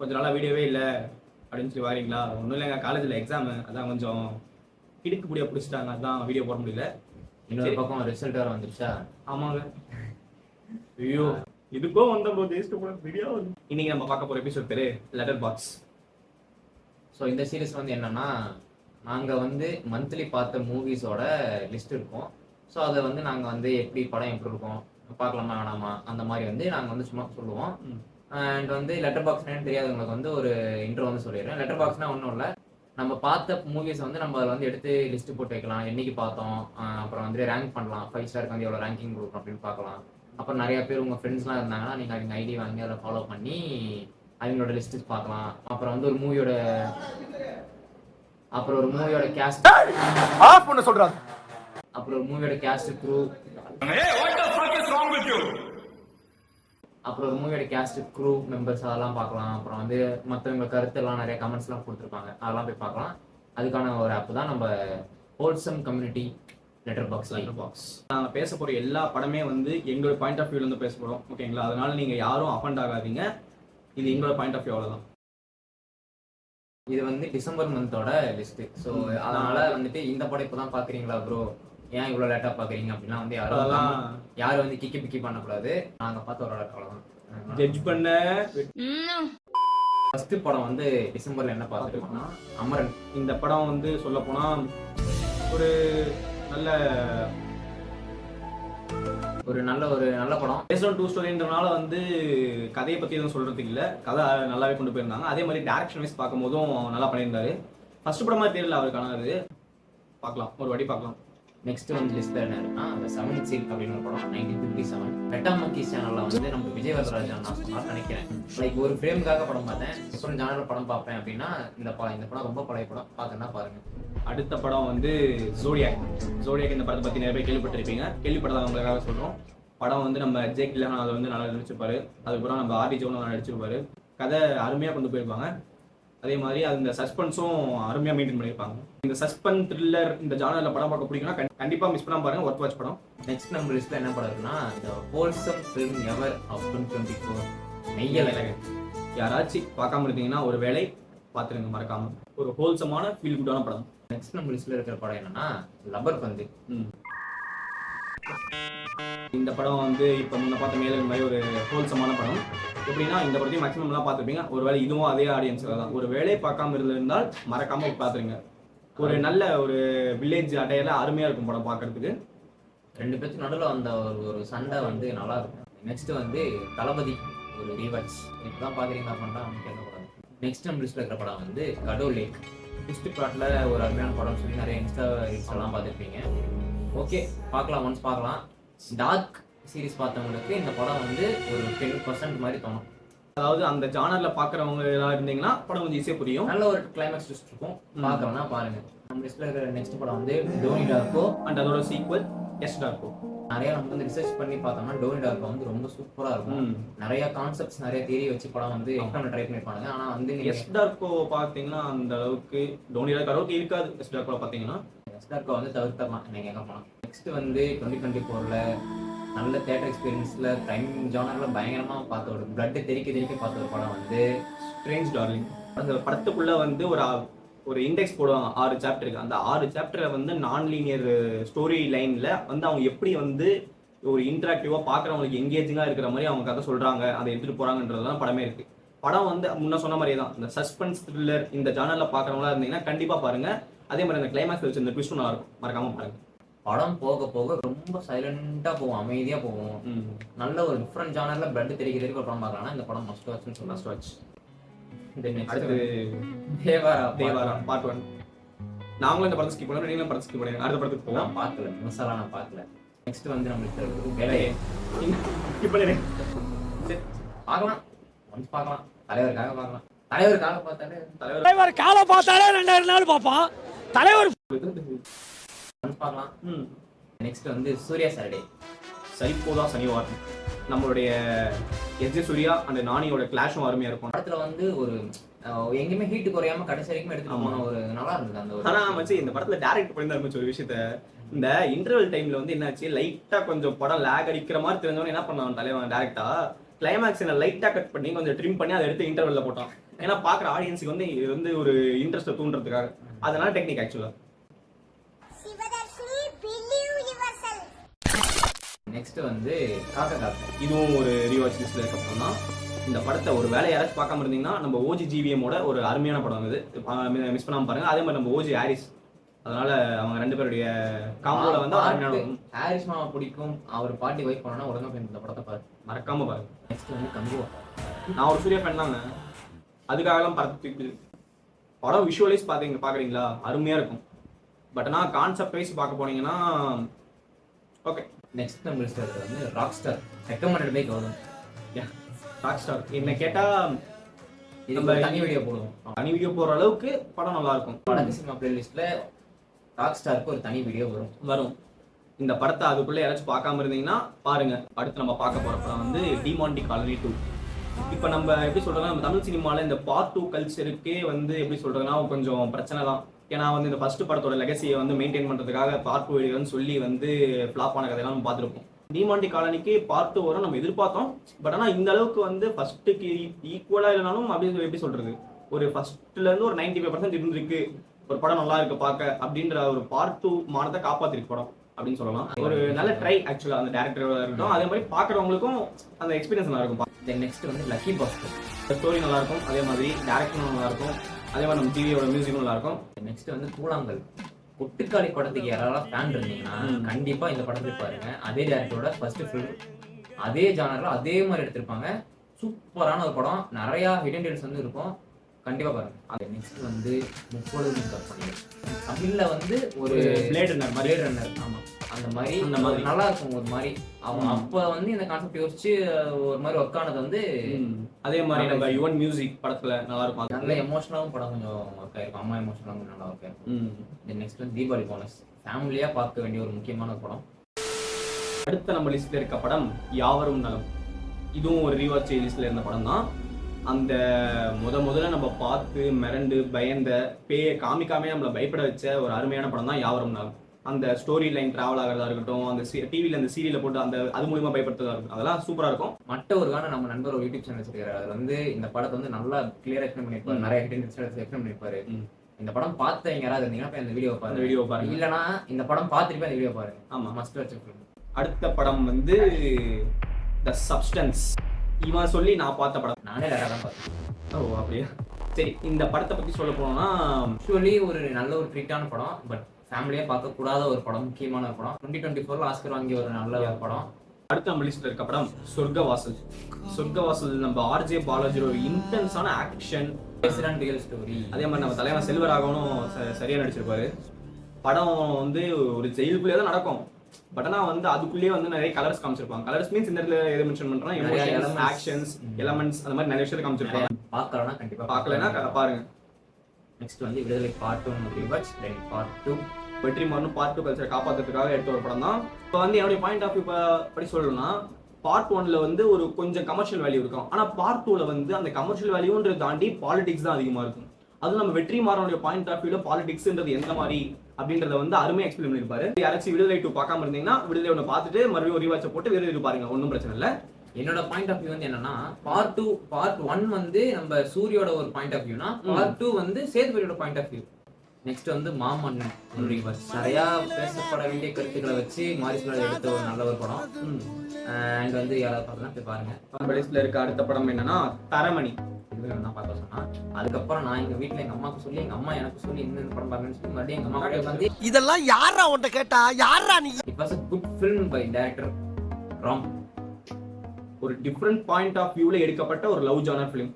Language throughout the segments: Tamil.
கொஞ்ச நாளாக வீடியோவே இல்லை அப்படின்னு சொல்லி வாரீங்களா? ஒன்றும் இல்லைங்க, காலேஜில் எக்ஸாமு, அதான் கொஞ்சம் கிடுக்குப்படியாக பிடிச்சிட்டாங்க, அதான் வீடியோ போட முடியல. இன்னொரு பக்கம் ரிசல்ட் வேறு வந்துருச்சா? ஆமாங்க. ஐயோ, இதுக்கும் வந்த போது வீடியோ. இன்னைக்கு நம்ம பார்க்க போகிற எபிசோட் பேர் லெட்டர் பாக்ஸ். ஸோ இந்த சீரீஸ் வந்து என்னன்னா, நாங்கள் வந்து மந்த்லி பார்த்த மூவிஸோட லிஸ்ட் இருக்கும். ஸோ அதை வந்து நாங்கள் வந்து எப்படி படம் எப்படி இருக்கும், பார்க்கலாமா வேணாமா, அந்த மாதிரி வந்து நாங்கள் வந்து சும்மா சொல்லுவோம். அண்ட் வந்து லெட்டர் பாக்ஸ்னு தெரியாதவங்களுக்கு வந்து ஒரு இன்ட்ரோ வந்து சொல்லிடுறேன். லெட்டர் பாக்ஸ்னால் ஒன்றும் இல்லை, நம்ம பார்த்த மூவிஸை வந்து நம்ம அதில் வந்து எடுத்து லிஸ்ட்டு போட்டு வைக்கலாம், என்னைக்கு பார்த்தோம், அப்புறம் வந்து ரேங்க் பண்ணலாம், 5 ஸ்டாருக்கு வந்து எவ்வளோ ரேங்கிங் கொடுக்கும் அப்படின்னு பார்க்கலாம். அப்புறம் நிறைய பேர் உங்கள் ஃப்ரெண்ட்ஸ்லாம் இருந்தாங்கன்னா நீங்கள் அவங்க ஐடி வாங்கி அதை ஃபாலோ பண்ணி அவங்களோட லிஸ்ட்டு பார்க்கலாம். அப்புறம் வந்து ஒரு மூவியோட கேஸ்ட் ஆஃப் பண்ண சொல்றாங்க. அப்புறம் ஒரு மூவியோட கேஸ்ட் க்ரூ, அப்புறம் ஒரு மூவியோட கேஸ்ட் க்ரூ மெம்பர்ஸ் அதெல்லாம் பார்க்கலாம். அப்புறம் வந்து மற்றவங்க கருத்தெல்லாம் நிறைய கமெண்ட்ஸ்லாம் கொடுத்துருப்பாங்க, அதெல்லாம் போய் பார்க்கலாம். அதுக்கான ஒரு ஆப் தான் நம்ம ஹோல்சம் கம்யூனிட்டி லெட்டர் பாக்ஸ். நாங்கள் பேச போகிற எல்லா படமே வந்து எங்களோட பாயிண்ட் ஆஃப் வியூலேருந்து பேச போகிறோம், ஓகேங்களா? அதனால நீங்கள் யாரும் அஃபண்ட் ஆகாதீங்க, இது எங்களோட பாயிண்ட் ஆஃப் வியூ, அவ்வளோதான். இது வந்து டிசம்பர் மந்தோட லிஸ்ட்டு. ஸோ அதனால வந்துட்டு இந்த படம் இப்போ தான் பார்க்குறீங்களா ப்ரோ, ஏன் இவ்வளோ லேட்டாக பார்க்குறீங்க அப்படின்னா வந்து யாரும் வந்து கிக்கி பிக்கி பண்ணக்கூடாது. நாங்கள் பார்த்த ஒரு அவ்வளோதான் ஜட்ஜ் பண்ண. ஃபர்ஸ்ட் படம் வந்து டிசம்பரில் என்ன பார்த்துருக்கோம்னா அமரன். இந்த படம் வந்து சொல்ல போனால் ஒரு நல்ல படம். பேஸ்ட் ஆன் ட்ரூ ஸ்டோரின்றனால வந்து கதையை பற்றி எதுவும் சொல்கிறதுக்கு இல்லை, கதை நல்லாவே கொண்டு போயிருந்தாங்க. அதே மாதிரி டேரக்ஷன் வைஸ் பார்க்கும்போதும் நல்லா பண்ணியிருந்தாரு. ஃபர்ஸ்ட் படமா தெரியல அவருக்கான, அது பார்க்கலாம், ஒரு வாட்டி பார்க்கலாம். நெக்ஸ்ட் வந்து லிஸ்ட்ல என்ன இருக்குன்னா அந்த 7th Seal அப்படின்னு ஒரு படம் 1957 மெட்டா மங்கீஸ் சேனல்ல வந்து நம்ம விஜய் வரதராஜன் நான் சொன்னா நினைக்கிறேன். லைக் ஒரு ஃப்ரேமுக்காக படம் பார்த்தேன், டிஃபரெண்ட் ஜானர்ல படம் பார்ப்பேன் அப்படின்னா இந்த படம் ரொம்ப பழைய படம், பார்க்கணும்னா பாருங்க. அடுத்த படம் வந்து ஜோடியாக். இந்த படத்தை பற்றி நிறைய பேர் கேள்விப்பட்டிருப்பீங்க, கேள்விப்பட்டவங்களுக்காக சொல்கிறோம். படம் வந்து நம்ம ஜேக் கில்லன் அதை வந்து நல்லா நடிச்சிருப்பாரு, அதுக்கப்புறம் நம்ம ஆர்டி ஜோன் நடிச்சிருப்பாரு. கதை அருமையாக கொண்டு போயிருப்பாங்க. அதே மாதிரி அந்த சஸ்பென்ஸும் அருமையாக மெயின்டைன் பண்ணியிருப்பாங்க. இந்த சஸ்பென்ஸ் த்ரில்லர் இந்த ஜானரில் படம் பார்க்க பிடிக்கும்னா கண்டிப்பாக மிஸ் பண்ணாம பாருங்க, ஒர்த் வாட்ச் படம். நெக்ஸ்ட் நம்ம லிஸ்ட்ல என்ன படம் இருக்குன்னா இந்த ஹோல்சம் ஃபிலிம் எவர் ஆஃப் 2024 மெய்யல். யாராச்சும் பார்க்காம இருந்தீங்கன்னா ஒரு வேளை பார்த்துருங்க மறக்காம, ஒரு ஹோல்சமான ஃபீல் குட்டான படம். நெக்ஸ்ட் நம்ம லிஸ்ட்ல இருக்கிற படம் என்னன்னா லப்பர் பந்து. இந்த படம் வந்து இப்போ முன்ன பார்த்த மேலே மாதிரி ஒரு ஹோல்சமான படம். எப்படின்னா இந்த படத்தையும் மேக்ஸிமம்லாம் பார்த்துருப்பீங்க, ஒருவேளை இதுவும் அதே ஆடியன்ஸில் தான். ஒரு வேளை பார்க்காம இருந்திருந்தால் மறக்காம பார்த்துருங்க. ஒரு நல்ல ஒரு வில்லேஜ் அடையில அருமையாக இருக்கும் படம் பார்க்கறதுக்கு. ரெண்டு பேருக்கு நடுவில் அந்த ஒரு சண்டை வந்து நல்லா இருக்கும். நெக்ஸ்ட் வந்து தளபதி ஒரு ரீவாட்ச், இப்பதான் பார்க்குறீங்களா பண்ணா அவங்க கேட்கக்கூடாது. நெக்ஸ்ட் நம்ம லிஸ்ட்ல இருக்கிற படம் வந்து கடவுள் லேக். ட்விஸ்ட் பிளாட்ல ஒரு அருமையான படம் சொல்லி நிறைய இன்ஸ்டா ரீல்ஸ் எல்லாம் பார்த்துருப்பீங்க. ஓகே, பார்க்கலாம், ஒன்ஸ் பார்க்கலாம். டார்க் சீரிஸ் பார்த்தவங்களுக்கு இந்த படம் வந்து ஒரு 10% மாதிரி தோணும். அதாவது அந்த ஜானர்ல பாக்குறவங்க இருந்தீங்கன்னா படம் கொஞ்சம் ஈஸியா புரியும், நல்ல ஒரு கிளைமேக்ஸ் ட்விஸ்ட் இருக்கும், பார்க்கறதுனா பாருங்க. நம்ம லிஸ்ட்ல இருக்கிற நெக்ஸ்ட் படம் வந்து டோனி டார்கோ அண்ட் அதோட சீக்வல் எஸ் டார்கோ. நிறைய நம்ம வந்து ரிசர்ச் பண்ணி பார்த்தோம்னா டோனி டார்கோ வந்து ரொம்ப சூப்பரா இருக்கும். நிறைய கான்செப்ட்ஸ் நிறைய தியரி வச்சு படம் வந்து எக்ஸாம்ல ட்ரை பண்ணிருப்பாங்க. ஆனா வந்து எஸ் டார்கோ பாத்தீங்கன்னா அந்த அளவுக்கு டோனி டார்கோ அளவுக்கு இருக்காது. எஸ் டார்கோ பாத்தீங்கன்னா எஸ் டார்கோ வந்து தவிர்த்தரலாம் நீங்க கேட்க போனா. நெக்ஸ்ட் வந்து 2024ல நல்ல தியேட்டர் எக்ஸ்பீரியன்ஸ்ல கிரைம் ஜானர்ல பயங்கரமா பார்த்த ஒரு பிளட் தெரிக்க பார்த்த ஒரு படம் வந்து ஸ்ட்ரேஞ்ச் டார்லிங். அந்த படத்துக்குள்ள வந்து ஒரு இண்டெக்ஸ் போடுவாங்க 6 சாப்டருக்கு. அந்த 6 சாப்டரை வந்து நான் லீனியர் ஸ்டோரி லைன்ல வந்து அவங்க எப்படி வந்து ஒரு இன்டராக்டிவா பாக்குறவங்களுக்கு எங்கேஜிங்கா இருக்கிற மாதிரி அவங்க கதை சொல்றாங்க, அதை எடுத்துட்டு போறாங்கன்றதுதான் படமே இருக்கு. படம் வந்து முன்ன சொன்ன மாதிரியே தான், இந்த சஸ்பென்ஸ் த்ரில்லர் இந்த ஜானர்ல பாக்குறவங்களா இருந்தீங்கன்னா கண்டிப்பா பாருங்க. அதே மாதிரி அந்த கிளைமேக்ஸ் வச்சு இந்த ட்விஸ்டும் நல்லா இருக்கும், மறக்காம பாருங்க. படம் போக போக ரொம்ப சைலண்டா போகும், அமைதியா போகும். நல்ல ஒரு டிஃப்ரெண்ட் ஜானர்ல பிளட் தெரிக்கிறதுக்கு ஒரு படம் பார்க்கலாம். இந்த படம் மஸ்ட் வாட்ச்னு சொல்லலாம். Must watch. அடுத்து தேவாரா பார்ட் 1. நாங்களும் இந்த படத்தை ஸ்கிப் பண்ணுவோம், நீங்களும் படத்தை ஸ்கிப் பண்ணுங்க. அடுத்த படத்துக்கு போகலாம். பார்க்கல, மசாலா நான் பார்க்கல. நெக்ஸ்ட் வந்து நம்மளுக்கு வேலையே ஸ்கிப் பண்ணிடுங்க. பார்க்கலாம், ஒன்ஸ் பார்க்கலாம். தலைவருக்காக பார்க்கலாம். தலைவருக்காக பார்த்தாலே 2000 நாள் பார்ப்பான் தலைவர். பார்க்கலாம். நெக்ஸ்ட் வந்து சூர்யா சாட்டர்டே. சைக்கோதா சனிவாரம். நம்மளுடைய எஸ்ஜே சூர்யா அந்த நானியோட கிளாஷும் அருமையா இருக்கும். படத்துல வந்து ஒரு எங்கேயுமே ஹீட் குறையாம கடைசி வரைக்கும் எடுத்துட்டு போன ஒரு நல்லா இருந்தது அந்த ஒரு. ஆனா மச்சி இந்த படத்துல டைரக்ட் பண்ணிருந்தாரு ஒரு விஷயத்த. இந்த இன்டர்வல் டைம்ல வந்து என்னாச்சு, லைட்டா கொஞ்சம் படம் லேக் அடிக்கிற மாதிரி தெரிஞ்சவன என்ன பண்ணான் தலைவன் டைரக்டா கிளைமேக்ஸ் லைட்டா கட் பண்ணி கொஞ்சம் ட்ரிம் பண்ணி அதை எடுத்து இன்டர்வல்ல போட்டான். ஏன்னா பாக்குற ஆடியன்ஸுக்கு வந்து இது வந்து ஒரு இன்ட்ரெஸ்ட்டை தூண்டுறதுக்காக. அதனால டெக்னிக் ஆக்சுவலா. நெக்ஸ்ட் வந்து காக்கா காக்கா. இதுவும் ஒரு ரீவாட்ச் லிஸ்ட்ல இருக்க படம் தான். இந்த படத்தை ஒரு வேலை யாராச்சும் பார்க்காம இருந்தீங்கன்னா நம்ம ஓஜி ஜிவிஎமோட ஒரு அருமையான படம் இது. மிஸ் பண்ணாம பாருங்க. அதே மாதிரி நம்ம ஓஜி ஹாரிஸ், அதனால அவங்க 2 பேருடைய காம்போல வந்து அருமையான. ஹாரிஸ் மாமா பிடிக்கும், அவர் பாட்டி வைஃப் பண்ணா உடனே போய் இந்த படத்தை பாரு, மறக்காம பாருங்க. நெக்ஸ்ட் வந்து கங்குவா. நான் ஒரு சூர்யா ஃபேன் தாங்க, அதுக்காகலாம் படம் விஷுவலைஸ் பாக்குறீங்களா அருமையா இருக்கும். பட் ஆனால் கான்செப்ட் வைஸ் பார்க்க போனீங்கன்னா ஓகே. நெக்ஸ்ட் நம்ம லிஸ்ட் வந்து rock star, recommended by Gautham. Rock star என்ன கேட்டா நம்ம தனி வீடியோ போடுவோம். தனி வீடியோ போற அளவுக்கு படம் நல்லா இருக்கும். வடக்கு சினிமா பிளேலிஸ்ட்ல ராக் ஸ்டாருக்கு ஒரு தனி வீடியோ வரும். இந்த படத்தை அதுக்குள்ள யாராச்சும் பார்க்காம இருந்தீங்கன்னா பாருங்க. அடுத்து நம்ம பார்க்க போற படம் வந்து டிமாண்டி காலனி 2. இப்போ நம்ம எப்படி சொல்றதுன்னா, நம்ம தமிழ் சினிமாவில் இந்த பார்ட் 2 கல்ச்சருக்கே வந்து எப்படி சொல்றதுன்னா கொஞ்சம் பிரச்சனை தான். ஏன்னா வந்து இந்த ஃபர்ஸ்ட் படத்தோட லெகசியை வந்து மெயின்டைன் பண்றதுக்காக பார்ட் 2 எடுக்கணும்னு சொல்லி வந்து ஃபிளாப் ஆன கதையெல்லாம் நம்ம பார்த்துருப்போம். டிமாண்டி காலனிக்கு பார்ட் 2 வரும் நம்ம எதிர்பார்த்தோம். பட் ஆனால் இந்த அளவுக்கு வந்து ஃபர்ஸ்ட்டுக்கு ஈக்குவலா இல்லைனாலும் அப்படி எப்படி சொல்றது, ஒரு ஃபர்ஸ்ட்ல இருந்து ஒரு 95% இருந்திருக்கு. ஒரு படம் நல்லா இருக்கு பார்க்க அப்படின்ற ஒரு பார்ட் 2 மானத்தை காப்பாத்திருக்கு படம் அப்படின்னு சொல்லலாம். ஒரு நல்ல ட்ரை ஆக்சுவலா அந்த டேரக்டரோட இருக்கட்டும். அதே மாதிரி பாக்குறவங்களுக்கும் அந்த எக்ஸ்பீரியன்ஸ் நல்லா இருக்கும். நெக்ஸ்ட் வந்து லக்கி பாஸ்கர். ஸ்டோரி நல்லா இருக்கும், அதே மாதிரி டேரக்டரும் நல்லா இருக்கும், அதே மாதிரி நம்ம டிவியோட மியூசிக்கும் நல்லா இருக்கும். நெக்ஸ்ட் வந்து கூழாங்கல். கொட்டுக்காளி படத்துக்கு யாராவது ஃபேன் இருந்தீங்கன்னா கண்டிப்பா இந்த படத்தை பாருங்க. அதே டேரக்டரோட ஃபர்ஸ்ட் ஃபிலிம், அதே ஜானர்ல அதே மாதிரி எடுத்திருப்பாங்க. சூப்பரான ஒரு படம், நிறைய ஹிடன் டீல்ஸ் வந்து இருக்கும், கண்டிப்பா பாருங்க. அது நெக்ஸ்ட் வந்து 30 கற்பனை. தமிழ்ல வந்து ஒரு பிளேட் ரன்னர். ஆமா, அந்த மாதிரி நல்லா இருக்கும். ஒரு மாதிரி அவங்க அப்ப வந்து இந்த கான்செப்ட் யோசிச்சு ஒரு மாதிரி ஒர்க் ஆனது வந்து அதே மாதிரி நம்ம யுவன் மியூசிக் படத்துல நல்லா இருக்கும். நல்ல எமோஷனலாவும் படம் கொஞ்சம் ஒர்க் ஆயிருக்கும். அம்மா எமோஷனலாவும் நல்லா ஒர்க் ஆயிருக்கும். நெக்ஸ்ட் வந்து தீபாவளி போனஸ், ஃபேமிலியா பார்க்க வேண்டிய ஒரு முக்கியமான படம். அடுத்த நம்ம லிஸ்ட்ல இருக்க படம் யாவரும் நலம். இதுவும் ஒரு ரீவாட்ச் லிஸ்ட்ல இருந்த படம் தான். அந்த முதல்ல நம்ம பார்த்து மிரண்டு பயந்த பேயை காமிக்காமே நம்மளை பயப்பட வச்ச ஒரு அருமையான படம் தான் யாவரும் நலம். அந்த ஸ்டோரி லைன் டிராவல் ஆகிறதா இருக்கட்டும், அந்த டிவியில் அந்த சீரியல போட்டு அந்த அது மூலியமா பயப்படுறதா இருக்கும், அதெல்லாம் சூப்பரா இருக்கும். மற்ற ஒரு நம்ம நண்பர் ஒரு யூடியூப் சேனல் வச்சிருக்காரு. அது வந்து இந்த படத்தை வந்து நல்லா கிளியரா எக்ஸ்பிளைன் பண்ணிருப்பாரு, நிறைய எக்ஸ்பிளைன் பண்ணிருப்பாரு. இந்த படம் பார்த்தவங்க யாராவது இருந்தீங்கன்னா இந்த வீடியோ பாருங்க. இல்லைன்னா இந்த படம் பார்த்துட்டு அந்த வீடியோ பாருங்க. ஆமா, மஸ்ட் வச்சிருக்கோம். அடுத்த படம் வந்து த சப்ஸ்டன்ஸ். இவன் சொல்லி நான் பார்த்த படம், நானே வேற தான் பார்த்தேன். ஓ அப்படியா, சரி. இந்த படத்தை பத்தி சொல்ல போனோம்னா ஆக்சுவலி ஒரு நல்ல ஒரு ட்ரீட்டான படம், பட் ஃபேமிலியா பார்க்க கூடாத ஒரு படம், முக்கியமான ஒரு படம். 2024 ஆஸ்கர் வாங்கிய ஒரு நல்ல ஒரு படம். அடுத்த நம்ம லிஸ்ட்ல இருக்க படம் சொர்க்கவாசல். சொர்க்கவாசல் நம்ம ஆர்ஜே பாலாஜி ஒரு இன்டென்ஸான ஆக்ஷன், ரியல் ஸ்டோரி. அதே மாதிரி நம்ம தலைவர் செல்வராகவனும் சரியா நடிச்சிருப்பாரு. படம் வந்து ஒரு ஜெயிலுக்குள்ளே தான் நடக்கும். பட் ஆனால் வந்து அதுக்குள்ளேயே வந்து நிறைய கலர்ஸ் காமிச்சிருப்பாங்க. கலர்ஸ் மீன்ஸ் இந்த இடத்துல எதை மென்ஷன் பண்றோம், எமோஷன்ஸ், ஆக்ஷன்ஸ், எலமெண்ட்ஸ், அந்த மாதிரி நிறைய விஷயத்தை காமிச்சிருப்பாங்க. பார்க்கலன்னா கண்டிப்பா பார்க்கலன்னா பாருங்க. நெக்ஸ்ட் வந்து Viduthalai part 1 rewatch, then part 2 வெற்றிமாறனும் பார்ட் 2 கல்ச்சரை காப்பாற்றுறதுக்காக எடுத்த ஒரு படம் தான். இப்போ வந்து என்னுடைய பாயிண்ட் ஆஃப் வியூ படி சொல்லணும்னா, பார்ட் 1ல வந்து ஒரு கொஞ்சம் கமர்ஷியல் வேல்யூ இருக்கும். ஆனால் பார்ட் 2ல வந்து அந்த கமர்ஷியல் வேல்யூன்றதை தாண்டி பாலிடிக்ஸ் தான் அதிகமாக இருக்கும். அது நம்ம வெற்றிமாறனுடைய பாயிண்ட் ஆஃப் வியூல பாலிடிக்ஸ்ன்றது எந்த மாதிரி அப்படின்றத வந்து அருமையாக எக்ஸ்பிளைன் பண்ணியிருப்பாரு. யாராச்சும் விடுதலை 2 பார்க்காம இருந்தீங்கன்னா விடுதலை 1 பார்த்துட்டு மறுபடியும் ஒரு ரீவாட்சை போட்டு விடுதலை 2 பாருங்க, ஒன்றும் பிரச்சனை இல்லை. என்னோட பாயிண்ட் ஆஃப் வியூ வந்து என்னன்னா, பார்ட் 1 வந்து நம்ம சூரியோட ஒரு பாயிண்ட் ஆஃப் வியூனா, பார்ட் 2 வந்து சேதுபதியோட பாயிண்ட் ஆஃப் வியூ. நெக்ஸ்ட் வந்து மாமன்னன் நிறைய பேசப்பட வேண்டிய கருத்துக்களை வச்சு மாரிசுலால் எடுத்த ஒரு நல்ல ஒரு படம். அண்ட் வந்து யாராவது பார்க்கலாம் போய் பாருங்க. நம்ம லிஸ்ட்ல இருக்க அடுத்த படம் என்னன்னா தரமணி. இதுதான் பார்க்க சொன்னா, அதுக்கப்புறம் நான் எங்க வீட்டுல எங்க அம்மாவுக்கு சொல்லி, எங்க அம்மா எனக்கு சொல்லி இந்த படம் பாருங்கன்னு சொல்லி மறுபடியும் எங்க அம்மா கிட்ட வந்து இதெல்லாம் யாரா உன்ட்ட கேட்டா, யாரா நீ? It was a good film by director Ram. ஒரு டிஃப்ரெண்ட் பாயிண்ட் ஆஃப் வியூல எடுக்கப்பட்ட ஒரு லவ் ஜானர் ஃபிலிம்.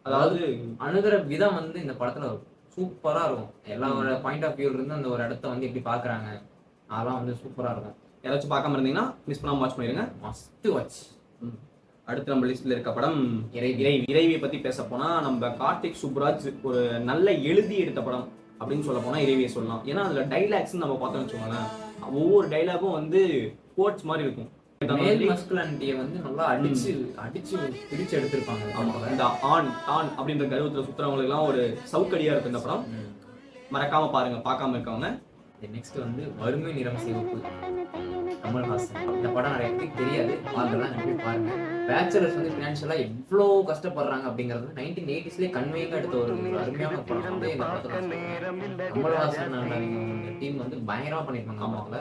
அதாவது அணுகிற விதம் வந்து இந்த படத்துல சூப்பரா இருக்கும். எல்லாரோட பாயிண்ட் ஆஃப் வியூல இருந்து அந்த ஒரு இடத்த வந்து எப்படி பாக்குறாங்க, அதெல்லாம் வந்து சூப்பரா இருக்கும். யாராச்சும் பார்க்காம இருந்தீங்கன்னா மிஸ் பண்ணாம வாட்ச் பண்ணிருங்க, மஸ்ட் வாட்ச். அடுத்து நம்ம லிஸ்ட்ல இருக்க படம் இறைவியை பத்தி பேச போனா, நம்ம கார்த்திக் சுப்ராஜ் ஒரு நல்ல எழுதி எடுத்த படம் அப்படின்னு சொல்ல போனா இறைவியை சொல்லலாம். ஏன்னா அதுல டைலாக்ஸ் நம்ம பார்த்தோம்னு வச்சுக்கோங்களேன், ஒவ்வொரு டைலாகும் வந்து கோட்ஸ் மாதிரி இருக்கும். மேல் மஸ்குலானிட்டியை வந்து நல்லா அடிச்சு பிரிச்சு எடுத்திருப்பாங்க. இந்த ஆண் அப்படின்ற கருவத்துல சுத்துறவங்களுக்கு எல்லாம் ஒரு சவுக்கடியா இருக்கு இந்த படம். மறக்காம பாருங்க, பார்க்காம இருக்கவங்க. நெக்ஸ்ட் வந்து வறுமை நிறம் சிவப்பு, கமல்ஹாசன். இந்த படம் நிறைய பேருக்கு தெரியாது, பார்க்கலாம், பாருங்க. பேச்சுலர்ஸ் வந்து ஃபினான்ஷியலாக எவ்வளோ கஷ்டப்படுறாங்க அப்படிங்கிறது 1980s கன்வேங்க எடுத்த ஒரு அருமையான படம் வந்து இந்த படத்தில் கமல்ஹாசன் டீம் வந்து பயங்கரமாக பண்ணியிருப்பாங்க. ஆமாங்கள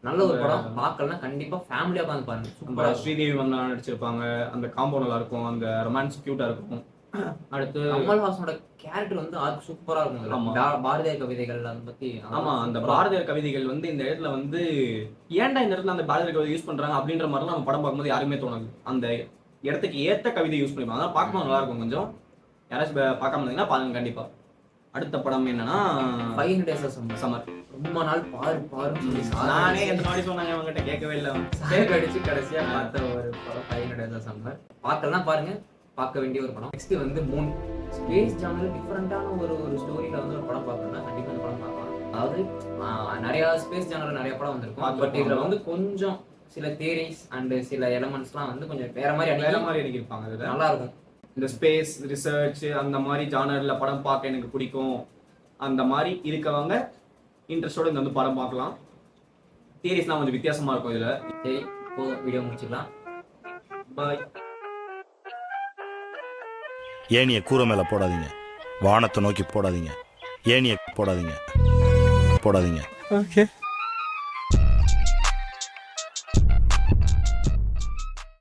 நல்ல ஒரு படம், பார்க்கலன்னா கண்டிப்பா ஃபேமிலியா உட்காந்து பாருங்க. நம்ம ஸ்ரீதேவி வந்து நடிச்சிருப்பாங்க, அந்த காம்போ நல்லா இருக்கும், அந்த ரொமான்ஸ் கியூட்டா இருக்கும். அடுத்து கமல்ஹாசனோட கேரக்டர் வந்து அது சூப்பரா இருக்கும். பாரதியார் கவிதைகள் அதை பத்தி ஆமா, அந்த பாரதியார் கவிதைகள் வந்து இந்த இடத்துல வந்து ஏன்டா இந்த இடத்துல அந்த பாரதியார் கவிதை யூஸ் பண்றாங்க அப்படின்ற மாதிரிலாம் நம்ம படம் பார்க்கும்போது யாருமே தோணாது. அந்த இடத்துக்கு ஏத்த கவிதை யூஸ் பண்ணிப்பாங்க, அதனால பார்க்கும்போது நல்லா இருக்கும். கொஞ்சம் யாராச்சும் பார்க்காம இருந்தீங்கன்னா பாருங்க கண்டிப்பா. அடுத்த படம் என்னன்னா 500 Days of Summer. ரொம்ப நாள் பாரு நானே எந்த மாதிரி சொன்னாங்க அவங்ககிட்ட கேட்கவே இல்லை. சேக் அடிச்சு கடைசியா பார்த்த ஒரு படம் 500 Days of Summer. பார்க்கலாம், பாருங்க, பார்க்க வேண்டிய ஒரு படம். நெக்ஸ்ட் வந்து மூன். ஸ்பேஸ் ஜானர் டிஃபரெண்டான ஒரு ஸ்டோரியில வந்து ஒரு படம் பார்க்கணும்னா கண்டிப்பா இந்த படம் பார்க்கலாம். அதாவது நிறைய ஸ்பேஸ் ஜானர்ல நிறைய படம் வந்திருக்கும். பட் இதுல வந்து கொஞ்சம் சில தியரிஸ் அண்ட் சில எலமெண்ட்ஸ்லாம் வந்து கொஞ்சம் வேற மாதிரி அடிக்கிருப்பாங்க. அது நல்லா இருக்கும். இந்த ஸ்பேஸ் ரிசர்ச் அந்த மாதிரி ஜானர்ல படம் பார்க்க எனக்கு பிடிக்கும். அந்த மாதிரி இருக்கவங்க இன்ட்ரெஸ்டோட இந்த வந்து படம் பார்க்கலாம். தியரிஸ்லாம் கொஞ்சம் வித்தியாசமா இருக்கும் இதுல. சரி, இப்போ வீடியோ முடிச்சுக்கலாம். பாய். ஏனிய கூரை மேல போடாதீங்க, வானத்தை நோக்கி போடாதீங்க, ஏனிய போடாதீங்க. Okay.